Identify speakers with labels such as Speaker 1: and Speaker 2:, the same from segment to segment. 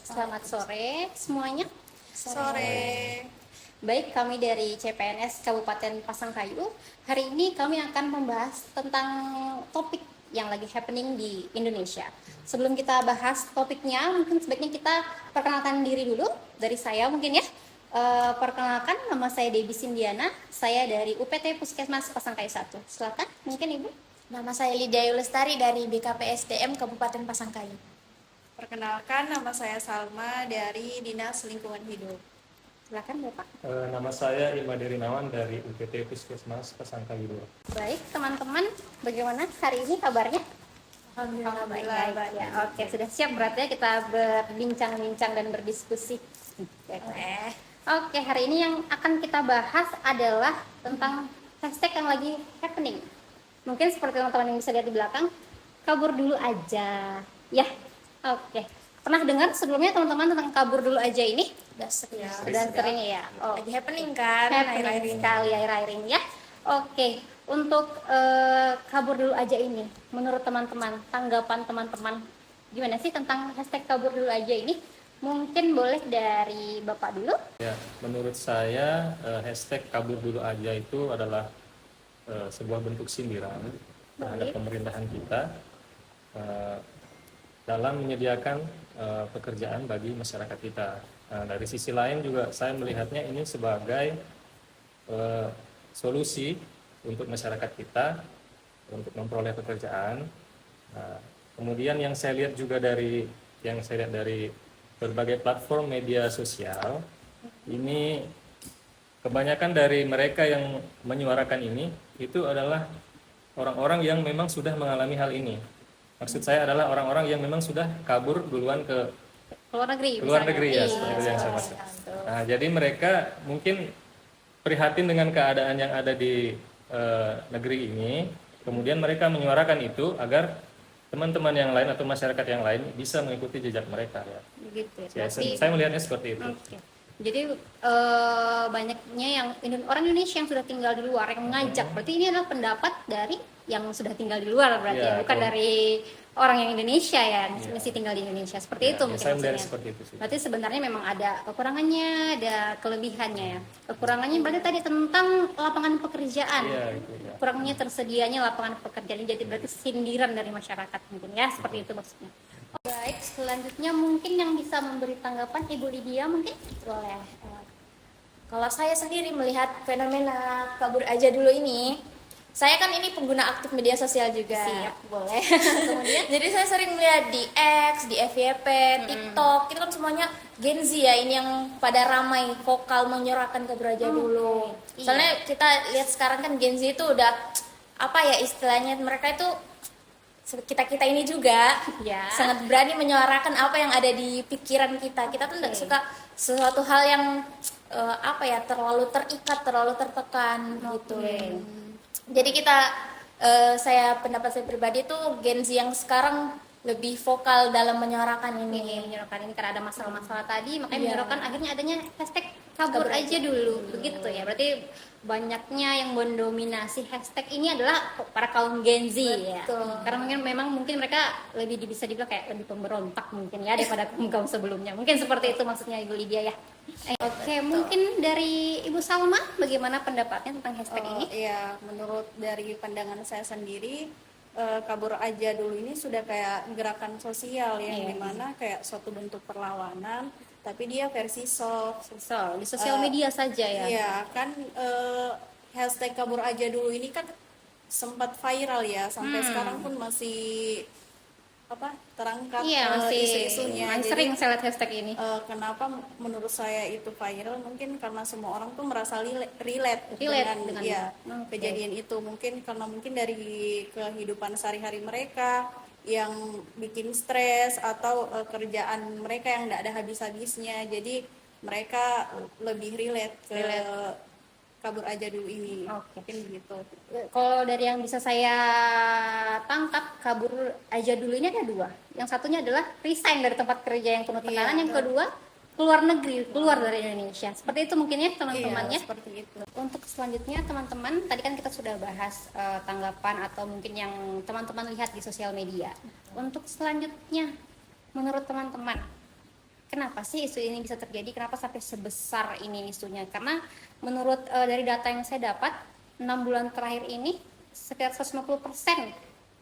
Speaker 1: Selamat sore semuanya.
Speaker 2: Sore.
Speaker 1: Baik, kami dari CPNS Kabupaten Pasangkayu. Hari ini kami akan membahas tentang topik yang lagi happening di Indonesia. Sebelum kita bahas topiknya, mungkin sebaiknya kita perkenalkan diri dulu. Dari saya mungkin ya. Perkenalkan, nama saya Debbie Sindiana. Saya dari UPT Puskesmas Pasangkayu 1. Silakan, mungkin Ibu.
Speaker 2: Nama saya Lydia Yulestari dari BKPSDM Kabupaten Pasangkayu.
Speaker 3: Perkenalkan, nama saya Salma dari Dinas Lingkungan Hidup.
Speaker 1: Silakan Bapak.
Speaker 4: Nama saya Imade Rinawan dari UPT Puskesmas Pasangkayu 2.
Speaker 1: Baik, teman-teman, bagaimana hari ini kabarnya?
Speaker 3: Alhamdulillah baik.
Speaker 1: Ya, oke, sudah siap berarti ya kita berbincang-bincang dan berdiskusi. Oke, hari ini yang akan kita bahas adalah tentang hashtag yang lagi happening. Mungkin seperti teman-teman yang bisa lihat di belakang, kabur dulu aja. Ya, oke. Pernah dengar sebelumnya teman-teman tentang kabur dulu aja ini?
Speaker 2: Udah sering.
Speaker 1: Sudah sering ya. Oh,
Speaker 2: Lagi happening kan akhir-akhir
Speaker 1: happening
Speaker 2: ini.
Speaker 1: sekali akhir-akhir ini ya. Oke, untuk kabur dulu aja ini, menurut teman-teman, tanggapan teman-teman gimana sih tentang hashtag kabur dulu aja ini? Mungkin boleh dari Bapak dulu.
Speaker 4: Ya, menurut saya hashtag kabur dulu aja itu adalah sebuah bentuk sindiran terhadap pemerintahan kita dalam menyediakan pekerjaan bagi masyarakat kita. Dari sisi lain juga saya melihatnya ini sebagai solusi untuk masyarakat kita untuk memperoleh pekerjaan. Kemudian yang saya lihat dari berbagai platform media sosial, ini kebanyakan dari mereka yang menyuarakan ini itu adalah orang-orang yang memang sudah mengalami hal ini. Maksud saya adalah orang-orang yang memang sudah kabur duluan ke
Speaker 1: Luar negeri.
Speaker 4: luar
Speaker 1: misalnya.
Speaker 4: negeri ya,
Speaker 1: Iya,
Speaker 4: seperti itu yang saya maksud.
Speaker 1: betul.
Speaker 4: Nah, jadi mereka mungkin prihatin dengan keadaan yang ada di negeri ini, kemudian mereka menyuarakan itu agar teman-teman yang lain atau masyarakat yang lain bisa mengikuti jejak mereka ya.
Speaker 1: Begitu ya.
Speaker 4: Ya,
Speaker 1: Berarti-
Speaker 4: saya melihatnya seperti itu.
Speaker 1: Oke. Jadi banyaknya yang orang Indonesia yang sudah tinggal di luar yang mengajak. Berarti ini adalah pendapat dari yang sudah tinggal di luar berarti
Speaker 4: Iya,
Speaker 1: ya, bukan
Speaker 4: betul.
Speaker 1: dari orang yang Indonesia ya,
Speaker 4: Iya.
Speaker 1: mesti tinggal di Indonesia. Seperti
Speaker 4: Ya,
Speaker 1: itu
Speaker 4: ya,
Speaker 1: mungkin
Speaker 4: saya melihat
Speaker 1: maksudnya.
Speaker 4: seperti itu sih.
Speaker 1: Berarti sebenarnya memang ada kekurangannya, ada kelebihannya ya. Kekurangannya berarti tadi tentang lapangan pekerjaan.
Speaker 4: Iya, itu ya.
Speaker 1: Kurangnya tersedianya lapangan pekerjaan, jadi berarti sindiran dari masyarakat mungkin ya, seperti itu maksudnya. Baik, selanjutnya mungkin yang bisa memberi tanggapan Ibu Lydia mungkin boleh.
Speaker 2: Kalau saya sendiri melihat fenomena kabur aja dulu ini, saya kan ini pengguna aktif media sosial juga.
Speaker 1: Siap, boleh.
Speaker 2: Kemudian, jadi saya sering melihat di X, di FYP, TikTok, itu kan semuanya Gen Z ya, ini yang pada ramai vokal menyuarakan kabur aja dulu.
Speaker 1: Iya.
Speaker 2: Soalnya kita lihat sekarang kan Gen Z itu udah apa ya istilahnya, mereka itu kita ini juga
Speaker 1: Ya.
Speaker 2: sangat berani menyuarakan apa yang ada di pikiran kita. Kita tuh nggak suka sesuatu hal yang apa ya terlalu terikat, terlalu tertekan gitu. Jadi pendapat saya pribadi tuh Gen Z yang sekarang lebih vokal dalam menyuarakan ini.
Speaker 1: Menyuarakan ini karena ada masalah-masalah tadi, makanya
Speaker 2: Iya.
Speaker 1: menyuarakan akhirnya adanya hashtag kabur aja dulu, begitu ya. Berarti banyaknya yang mendominasi hashtag ini adalah para kaum Gen Z ya.
Speaker 2: Betul.
Speaker 1: Karena mungkin mereka lebih bisa dibilang kayak lebih pemberontak mungkin ya daripada kaum sebelumnya. Mungkin seperti itu maksudnya Ibu Lydia ya. Oke, mungkin dari Ibu Salma bagaimana pendapatnya tentang hashtag ini?
Speaker 3: Iya, menurut dari pandangan saya sendiri, kabur aja dulu ini sudah kayak gerakan sosial yang
Speaker 1: Iya.
Speaker 3: dimana kayak suatu bentuk perlawanan, tapi dia versi soft.
Speaker 1: Di sosial media saja ya.
Speaker 3: Iya, kan hashtag kabur aja dulu ini kan sempat viral ya, sampai sekarang pun masih terangkat
Speaker 1: Iya, masih
Speaker 3: isu-isunya. Jadi,
Speaker 1: sering saya lihat hashtag ini.
Speaker 3: kenapa menurut saya itu viral? Mungkin karena semua orang tuh merasa relate
Speaker 1: dengan
Speaker 3: ya,
Speaker 1: oke.
Speaker 3: kejadian itu. Mungkin karena dari kehidupan sehari-hari mereka yang bikin stres atau kerjaan mereka yang tidak ada habis-habisnya. Jadi mereka lebih relate ke kabur aja dulu ini.
Speaker 1: Oke.
Speaker 3: Mungkin begitu.
Speaker 1: Kalau dari yang bisa saya tangkap, kabur aja dulu ini ada dua. Yang satunya adalah resign dari tempat kerja yang penuh tekanan.
Speaker 3: Iya,
Speaker 1: Yang kedua, keluar negeri, keluar dari Indonesia. Seperti itu mungkin ya teman-teman
Speaker 3: Iya,
Speaker 1: ya.
Speaker 3: seperti itu.
Speaker 1: Untuk selanjutnya teman-teman, tadi kan kita sudah bahas tanggapan atau mungkin yang teman-teman lihat di sosial media. Untuk selanjutnya, menurut teman-teman, kenapa sih isu ini bisa terjadi? Kenapa sampai sebesar ini isunya? Karena menurut dari data yang saya dapat 6 bulan terakhir ini sekitar 150%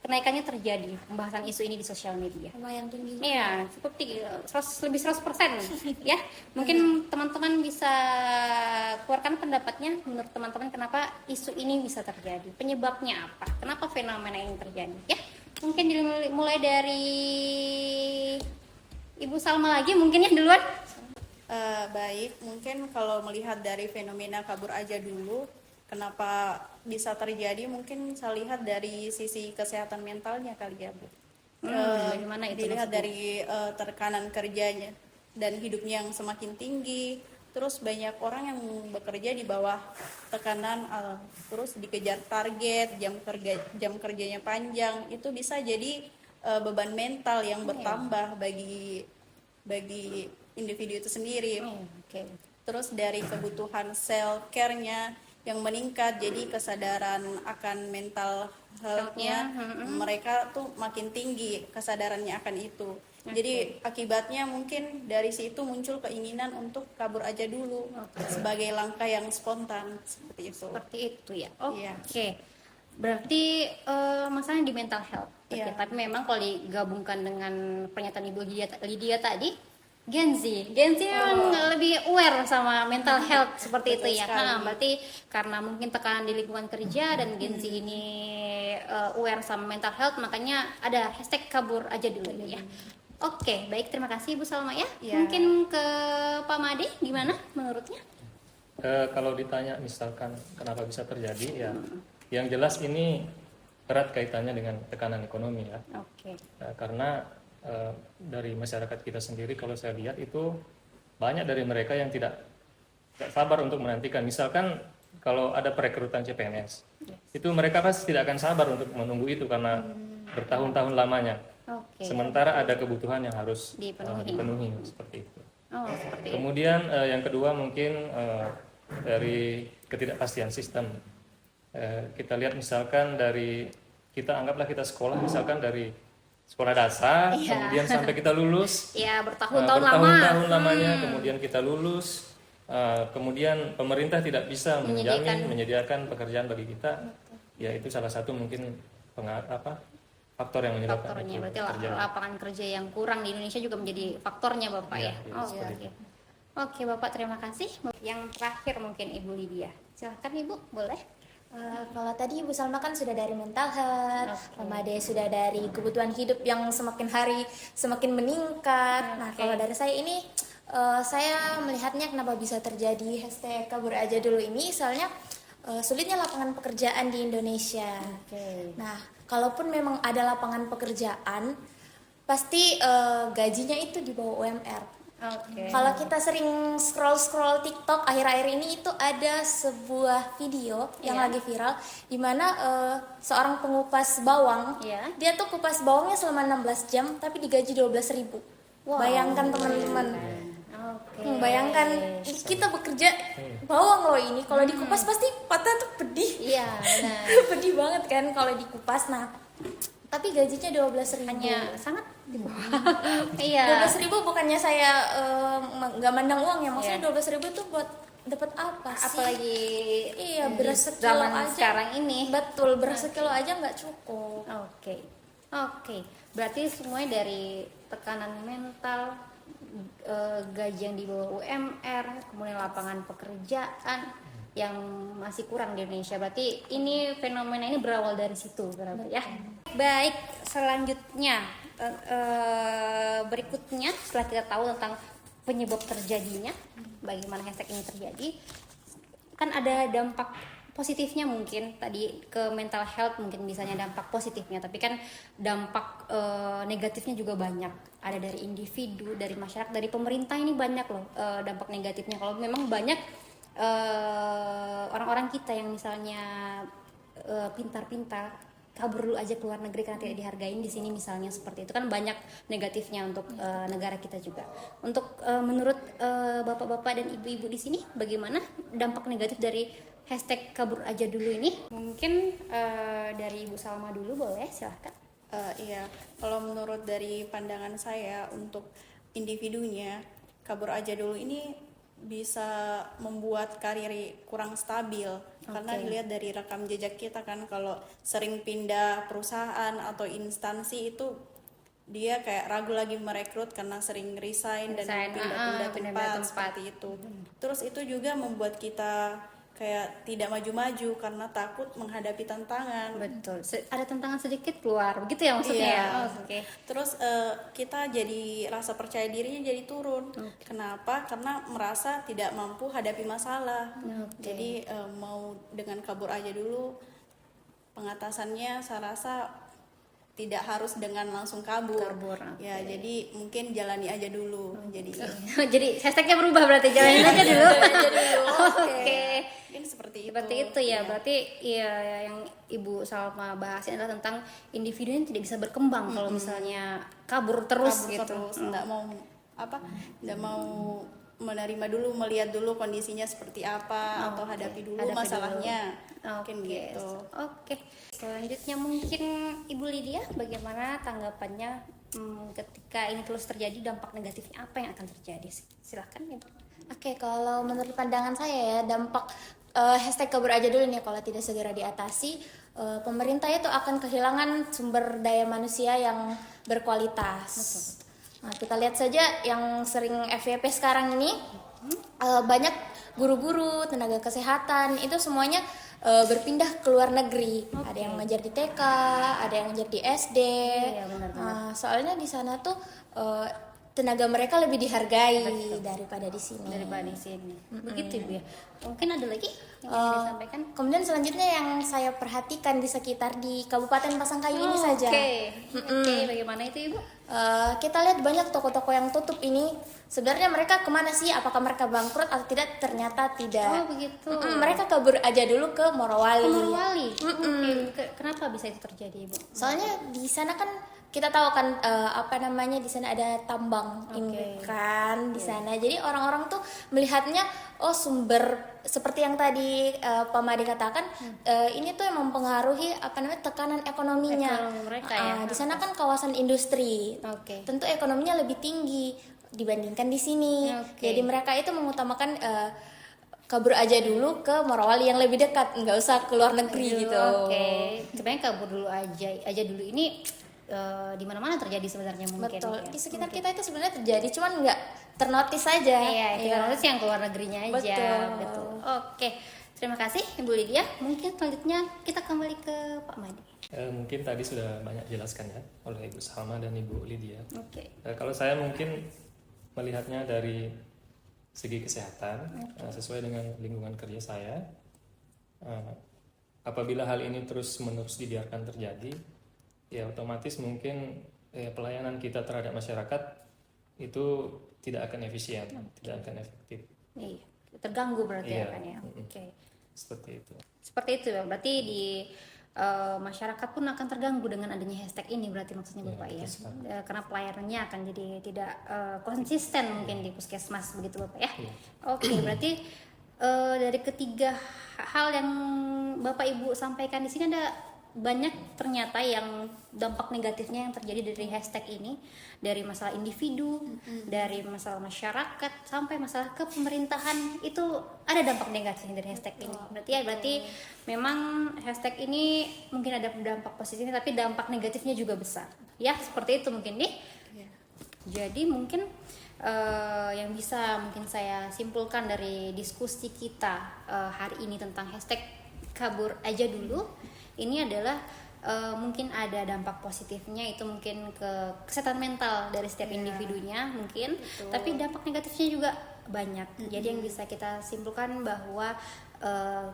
Speaker 1: kenaikannya terjadi pembahasan isu ini di sosial media.
Speaker 2: Lumayan tinggi.
Speaker 1: Iya, cukup tinggi, 100% ya. Mungkin teman-teman bisa keluarkan pendapatnya menurut teman-teman kenapa isu ini bisa terjadi, penyebabnya apa, kenapa fenomena ini terjadi ya. Mungkin mulai dari Ibu Salma lagi mungkin ya duluan.
Speaker 3: Baik, mungkin kalau melihat dari fenomena kabur aja dulu, kenapa bisa terjadi? Mungkin saya lihat dari sisi kesehatan mentalnya kali ya, Bu.
Speaker 1: Bagaimana itu
Speaker 3: Dilihat
Speaker 1: maksudnya?
Speaker 3: dari tekanan kerjanya dan hidupnya yang semakin tinggi, terus banyak orang yang bekerja di bawah tekanan, terus dikejar target, jam kerjanya panjang, itu bisa jadi beban mental yang bertambah bagi individu itu sendiri.
Speaker 1: Oke.
Speaker 3: Terus dari kebutuhan self care-nya yang meningkat, jadi kesadaran akan mental health-nya mereka tuh makin tinggi kesadarannya akan itu. Jadi akibatnya mungkin dari situ muncul keinginan untuk kabur aja dulu sebagai langkah yang spontan seperti itu.
Speaker 1: Seperti itu ya. Oke.
Speaker 3: Iya.
Speaker 1: Berarti masalahnya di mental health. Oke,
Speaker 3: Iya.
Speaker 1: tapi memang kalau digabungkan dengan pernyataan Ibu Lydia tadi, Gen Z memang lebih aware sama mental health seperti
Speaker 3: Betul
Speaker 1: itu ya.
Speaker 3: sekali.
Speaker 1: Berarti karena mungkin tekanan di lingkungan kerja dan Gen Z ini aware sama mental health, makanya ada hashtag kabur aja dulu ya. Oke, baik, terima kasih Ibu Salma ya.
Speaker 3: Iya.
Speaker 1: Mungkin ke Pak Made gimana menurutnya?
Speaker 4: Kalau ditanya misalkan kenapa bisa terjadi, ya yang jelas ini erat kaitannya dengan tekanan ekonomi ya.
Speaker 1: Oke.
Speaker 4: Karena dari masyarakat kita sendiri kalau saya lihat itu banyak dari mereka yang tidak sabar untuk menantikan. Misalkan kalau ada perekrutan CPNS, itu mereka pasti tidak akan sabar untuk menunggu itu karena bertahun-tahun lamanya.
Speaker 1: Oke.
Speaker 4: Sementara ada kebutuhan yang harus
Speaker 1: Dipenuhi.
Speaker 4: dipenuhi seperti itu.
Speaker 1: Oh, seperti itu.
Speaker 4: Kemudian yang kedua mungkin dari ketidakpastian sistem. Kita lihat misalkan dari anggaplah kita sekolah misalkan dari sekolah dasar,
Speaker 1: Iya.
Speaker 4: kemudian sampai kita lulus,
Speaker 1: Ya, bertahun-tahun lama.
Speaker 4: bertahun-tahun lamanya, kemudian kita lulus, kemudian pemerintah tidak bisa menyediakan pekerjaan bagi kita, ya itu salah satu mungkin faktor yang menyebabkan
Speaker 1: Faktornya
Speaker 4: itu
Speaker 1: berarti
Speaker 4: terjadi.
Speaker 1: lapangan kerja yang kurang di Indonesia juga menjadi faktornya Bapak
Speaker 4: Iya,
Speaker 1: ya.
Speaker 4: iya,
Speaker 1: Oh,
Speaker 4: seperti
Speaker 1: oke. Oke, Bapak, terima kasih. Yang terakhir mungkin Ibu Lydia. Silahkan Ibu, boleh.
Speaker 2: Kalau tadi Ibu Salma kan sudah dari mental health,
Speaker 1: Oke.
Speaker 2: Made sudah dari kebutuhan hidup yang semakin hari semakin meningkat. Nah,
Speaker 1: Oke.
Speaker 2: kalau dari saya ini, saya melihatnya kenapa bisa terjadi hashtag kabur aja dulu ini, soalnya sulitnya lapangan pekerjaan di Indonesia.
Speaker 1: Oke.
Speaker 2: Nah, kalaupun memang ada lapangan pekerjaan, pasti gajinya itu di bawah UMR.
Speaker 1: Oke.
Speaker 2: Kalau kita sering scroll TikTok akhir-akhir ini, itu ada sebuah video yang
Speaker 1: Iya.
Speaker 2: lagi viral di mana seorang pengupas bawang,
Speaker 1: Iya.
Speaker 2: dia tuh kupas bawangnya selama 16 jam tapi digaji 12.000.
Speaker 1: Wow.
Speaker 2: Bayangkan teman-teman.
Speaker 1: Oke.
Speaker 2: Bayangkan kita bekerja bawang loh ini, kalau dikupas pasti patah tuh pedih.
Speaker 1: Iya, benar.
Speaker 2: Pedih banget kan kalau dikupas. Nah, tapi gajinya 12.000.
Speaker 1: Hanya sangat di bawah. Iya.
Speaker 2: 12.000 bukannya saya nggak mandang uang ya, maksudnya
Speaker 1: Iya.
Speaker 2: 12.000 tuh buat dapat apa sih?
Speaker 1: Apalagi
Speaker 2: Iya,
Speaker 1: di
Speaker 2: beras sekilo
Speaker 1: zaman
Speaker 2: aja.
Speaker 1: sekarang ini.
Speaker 2: Betul, beras sekilo aja nggak cukup.
Speaker 1: Oke. Berarti semuanya dari tekanan mental, gaji yang di bawah UMR, kemudian lapangan pekerjaan yang masih kurang di Indonesia. Berarti ini fenomena ini berawal dari situ, berarti ya. Baik, selanjutnya berikutnya setelah kita tahu tentang penyebab terjadinya, bagaimana hashtag ini terjadi, kan ada dampak positifnya mungkin tadi ke mental health, mungkin misalnya dampak positifnya, tapi kan dampak negatifnya juga banyak, ada dari individu, dari masyarakat, dari pemerintah, ini banyak loh dampak negatifnya. Kalau memang banyak orang-orang kita yang misalnya pintar-pintar kabur dulu aja ke luar negeri karena tidak dihargain di sini misalnya, seperti itu kan banyak negatifnya untuk negara kita juga. Untuk menurut bapak-bapak dan ibu-ibu di sini, bagaimana dampak negatif dari hashtag kabur aja dulu ini? Mungkin dari Ibu Salma dulu, boleh, silahkan.
Speaker 3: Iya, kalau menurut dari pandangan saya untuk individunya, kabur aja dulu ini bisa membuat karir kurang stabil karena dilihat dari rekam jejak kita kan, kalau sering pindah perusahaan atau instansi itu dia kayak ragu lagi merekrut karena sering resign dan pindah-pindah tempat seperti itu. Terus itu juga membuat kita kayak tidak maju-maju karena takut menghadapi tantangan.
Speaker 1: Betul. Ada tantangan sedikit keluar, begitu ya maksudnya?
Speaker 3: Iya.
Speaker 1: Ya? Oke.
Speaker 3: Terus kita jadi rasa percaya dirinya jadi turun. Kenapa? Karena merasa tidak mampu hadapi masalah. Jadi mau dengan kabur aja dulu, pengatasannya saya rasa tidak harus dengan langsung kabur. Ya, jadi mungkin jalani aja dulu.
Speaker 1: Jadi hashtagnya berubah berarti, jalanin aja dulu. Oke.
Speaker 3: Mungkin seperti itu.
Speaker 1: Seperti itu ya. Berarti ya yang Ibu Salma bahas ini adalah tentang individu yang tidak bisa berkembang kalau misalnya kabur terus gitu.
Speaker 3: Nggak mau menerima dulu, melihat dulu kondisinya seperti apa, atau hadapi dulu masalahnya. Mungkin gitu.
Speaker 1: Oke. Selanjutnya mungkin Ibu Lydia, bagaimana tanggapannya ketika ini terus terjadi, dampak negatifnya apa yang akan terjadi? Silahkan Ibu.
Speaker 2: Oke, kalau menurut pandangan saya ya, dampak hashtag kabur aja dulu nih, kalau tidak segera diatasi, pemerintah itu akan kehilangan sumber daya manusia yang berkualitas. Nah, kita lihat saja yang sering FYP sekarang ini, banyak guru-guru, tenaga kesehatan, itu semuanya berpindah ke luar negeri. Ada yang ngajar di TK, ada yang ngajar di SD. Soalnya di sana tuh tenaga mereka lebih dihargai daripada di sini.
Speaker 1: Begitu Ibu ya. Mungkin ada lagi yang ingin disampaikan?
Speaker 2: Kemudian selanjutnya yang saya perhatikan di sekitar di Kabupaten Pasangkayu ini saja.
Speaker 1: Oke, bagaimana itu Ibu?
Speaker 2: Kita lihat banyak toko-toko yang tutup ini. Sebenarnya mereka kemana sih? Apakah mereka bangkrut atau tidak? Ternyata tidak.
Speaker 1: Oh begitu.
Speaker 2: Mereka kabur aja dulu ke Morowali.
Speaker 1: Oke. Kenapa bisa itu terjadi Ibu?
Speaker 2: Soalnya di sana kan kita tahu kan di sana ada tambang ini kan di sana. Jadi orang-orang tuh melihatnya sumber seperti yang tadi Pak Made katakan, ini tuh yang mempengaruhi tekanan ekonominya.
Speaker 1: Ekonomi mereka ya.
Speaker 2: Di sana kan kawasan industri. Tentu ekonominya lebih tinggi dibandingkan di sini. Jadi mereka itu mengutamakan kabur aja dulu ke Morowali yang lebih dekat, nggak usah ke luar negeri gitu.
Speaker 1: Sebenarnya kabur dulu aja dulu ini di mana-mana terjadi sebenarnya mungkin.
Speaker 2: Betul. Di sekitar kita itu sebenarnya terjadi, cuman nggak ternotis saja.
Speaker 1: Kita notis yang keluar negerinya aja.
Speaker 2: Betul.
Speaker 1: Oke. Terima kasih Ibu Lydia. Mungkin selanjutnya kita kembali ke Pak Made.
Speaker 4: Mungkin tadi sudah banyak jelaskan ya oleh Ibu Salma dan Ibu Lydia.
Speaker 1: Oke.
Speaker 4: Kalau saya mungkin melihatnya dari segi kesehatan, sesuai dengan lingkungan kerja saya, apabila hal ini terus-menerus dibiarkan terjadi, ya otomatis mungkin pelayanan kita terhadap masyarakat itu tidak akan efisien, tidak akan efektif.
Speaker 1: Iya, terganggu berarti ya kan ya.
Speaker 4: Seperti itu.
Speaker 1: Seperti itu ya. Berarti di masyarakat pun akan terganggu dengan adanya hashtag ini, berarti maksudnya Bapak ya. Karena pelayanannya akan jadi tidak konsisten mungkin di puskesmas begitu Bapak ya. Oke, berarti dari ketiga hal yang Bapak Ibu sampaikan di sini ada banyak ternyata yang dampak negatifnya yang terjadi dari hashtag ini, dari masalah individu, dari masalah masyarakat sampai masalah kepemerintahan, itu ada dampak negatifnya dari hashtag ini. Berarti memang hashtag ini mungkin ada dampak positifnya tapi dampak negatifnya juga besar. Ya, seperti itu mungkin nih. Jadi mungkin yang bisa mungkin saya simpulkan dari diskusi kita hari ini tentang hashtag kabur aja dulu, ini adalah mungkin ada dampak positifnya, itu mungkin ke kesehatan mental dari setiap individunya mungkin. Tapi dampak negatifnya juga banyak. Jadi yang bisa kita simpulkan bahwa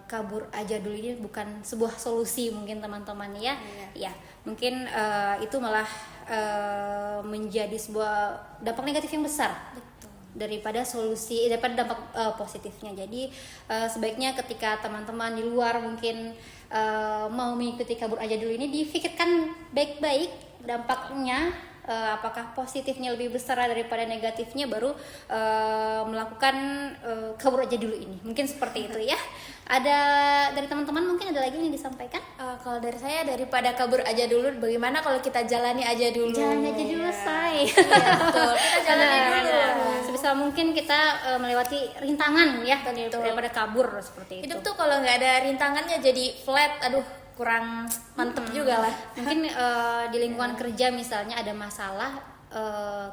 Speaker 1: kabur aja dulu ini bukan sebuah solusi mungkin teman-teman ya. Ya, mungkin itu malah menjadi sebuah dampak negatif yang besar daripada dampak positifnya. Jadi sebaiknya ketika teman-teman di luar mungkin mau mengikuti kabur aja dulu ini, difikirkan baik-baik dampaknya, apakah positifnya lebih besar daripada negatifnya, baru melakukan kabur aja dulu ini. Mungkin seperti itu ya. Ada dari teman-teman mungkin ada lagi yang disampaikan?
Speaker 2: Kalau dari saya, daripada kabur aja dulu, bagaimana kalau kita jalani aja dulu?
Speaker 1: Jalan aja dulu, say.
Speaker 2: Iya, betul. Kita jalani dulu.
Speaker 1: Sebisa mungkin kita melewati rintangan ya, daripada kabur seperti itu.
Speaker 2: Hidup tuh kalau nggak ada rintangannya jadi flat, aduh kurang mantep juga lah.
Speaker 1: Mungkin di lingkungan kerja misalnya ada masalah,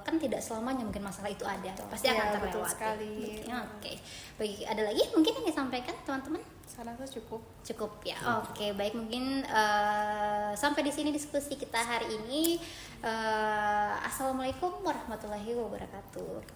Speaker 1: kan tidak selamanya mungkin masalah itu ada, pasti akan
Speaker 3: Iya,
Speaker 1: terlewati.
Speaker 3: betul sekali.
Speaker 1: Ya, oke. Bagi ada lagi mungkin yang disampaikan teman-teman?
Speaker 3: Saya rasa cukup.
Speaker 1: Cukup ya. Oke, baik, mungkin sampai di sini diskusi kita hari ini. Assalamualaikum warahmatullahi wabarakatuh.